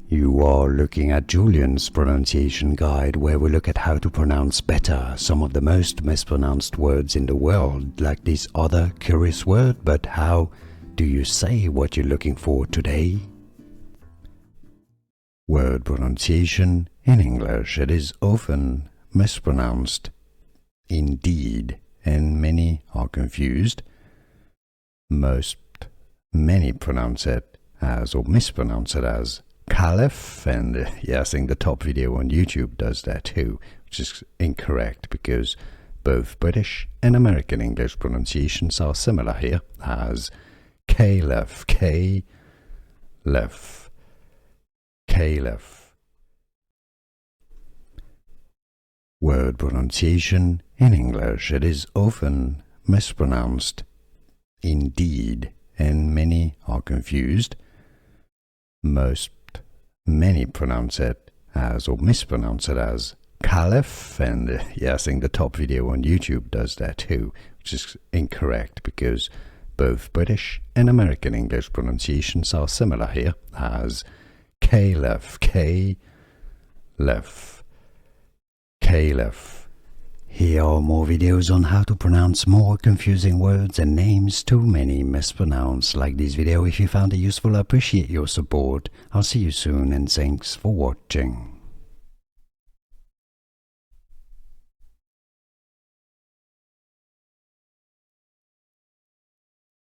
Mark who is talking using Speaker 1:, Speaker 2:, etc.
Speaker 1: You are looking at Julian's pronunciation guide, where we look at how to pronounce better some of the most mispronounced words in the world, like this other curious word. But how do you say what you're looking for today? Word pronunciation in English. It is often mispronounced indeed, and many are confused. Many pronounce it as, or mispronounce it as, Caliph, and yeah, I think the top video on YouTube does that too, which is incorrect because both British and American English pronunciations are similar here as Caliph, Caliph, Caliph. Word pronunciation in English. It is often mispronounced indeed, and many are confused. Many pronounce it as, or mispronounce it as, Caliph, and yeah, I think the top video on YouTube does that too, which is incorrect because both British and American English pronunciations are similar here as Caliph, Caliph, Caliph. Here are more videos on how to pronounce more confusing words and names too many mispronounced. Like this video if you found it useful. I appreciate your support. I'll see you soon, and thanks for watching.